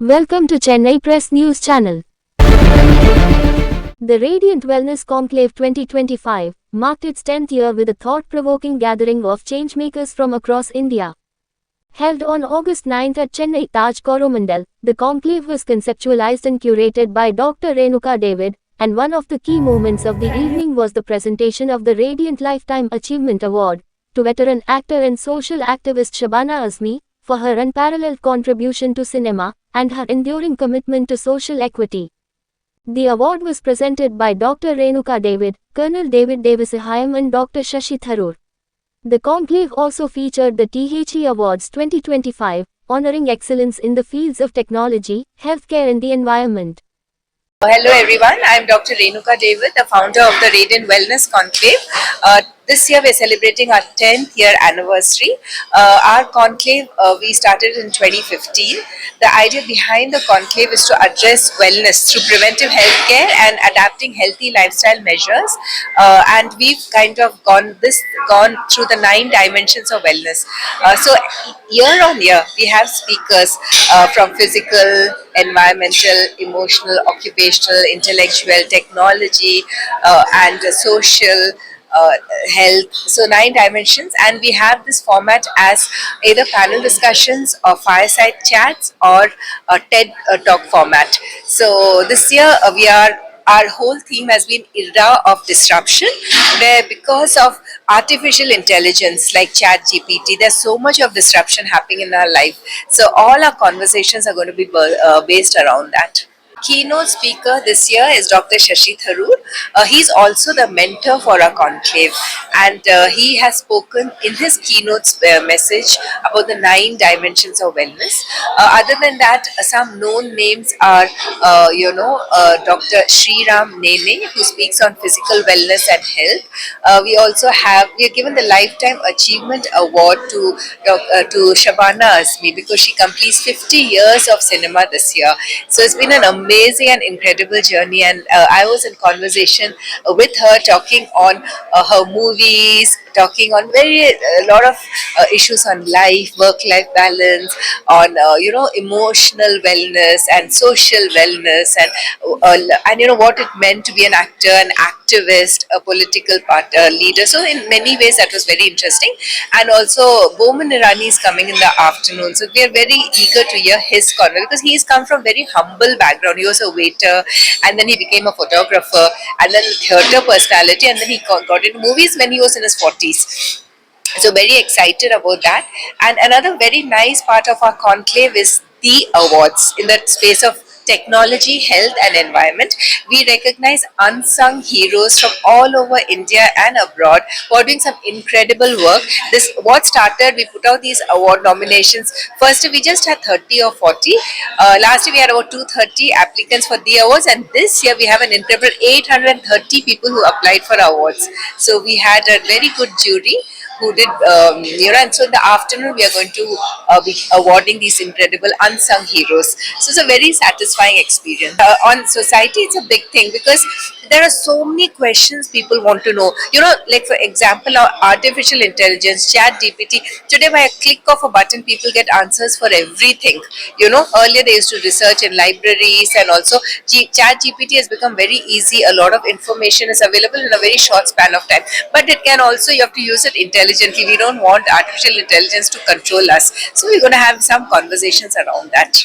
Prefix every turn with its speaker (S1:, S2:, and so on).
S1: Welcome to Chennai Press News Channel. The Radiant Wellness Conclave 2025 marked its 10th year with a thought-provoking gathering of changemakers from across India. Held on August 9 at Chennai Taj Coromandel, the conclave was conceptualized and curated by Dr. Renuka David, and one of the key moments of the evening was the presentation of the Radiant Lifetime Achievement Award to veteran actor and social activist Shabana Azmi for her unparalleled contribution to cinema and her enduring commitment to social equity. The award was presented by Dr. Renuka David, Colonel David Devasahayam and Dr. Shashi Tharoor. The conclave also featured the THE Awards 2025, honoring excellence in the fields of technology, healthcare and the environment.
S2: Hello everyone, I am Dr. Renuka David, the founder of the Radiant Wellness Conclave. This year we are celebrating our 10th year anniversary. Our conclave we started in 2015. The idea behind the conclave is to address wellness through preventive healthcare and adapting healthy lifestyle measures. And we've kind of gone through the 9 dimensions of wellness. So year on year we have speakers from physical, environmental, emotional, occupational, intellectual, technology, and social. Health, so 9 dimensions, and we have this format as either panel discussions or fireside chats or a TED talk format. So this year our whole theme has been era of disruption, where because of artificial intelligence like ChatGPT, there's so much of disruption happening in our life. So all our conversations are going to be based around that. Keynote speaker this year is Dr. Shashi Tharoor. He's also the mentor for our conclave, and he has spoken in his keynote message about the 9 dimensions of wellness. Other than that, some known names are, Dr. Sriram Nene, who speaks on physical wellness and health. We are given the Lifetime Achievement Award to Shabana Azmi because she completes 50 years of cinema this year. So it's been an amazing and incredible journey, and I was in conversation with her, talking on her movies, talking on a lot of issues on life, work-life balance, on emotional wellness and social wellness, and what it meant to be an actor, an activist, a political leader. So in many ways that was very interesting. And also Boman Irani is coming in the afternoon, so we are very eager to hear his conversation because he's come from very humble background. He was a waiter, and then he became a photographer, and then theatre personality, and then he got into movies when he was in his 40s. So very excited about that. And another very nice part of our conclave is the awards in the space of technology, health and environment. We recognize unsung heroes from all over India and abroad who are doing some incredible work. What started, we put out these award nominations. First we just had 30 or 40. Last year we had about 230 applicants for the awards, and this year we have an incredible 830 people who applied for awards. So we had a very good jury who did, and so in the afternoon we are going to be awarding these incredible unsung heroes. So it's a very satisfying experience. On society, it's a big thing because there are so many questions people want to know. Like for example, artificial intelligence, ChatGPT. Today, by a click of a button, people get answers for everything. Earlier they used to research in libraries, and also ChatGPT has become very easy. A lot of information is available in a very short span of time. But it can also, you have to use it intelligently. We don't want artificial intelligence to control us. So we're going to have some conversations around that.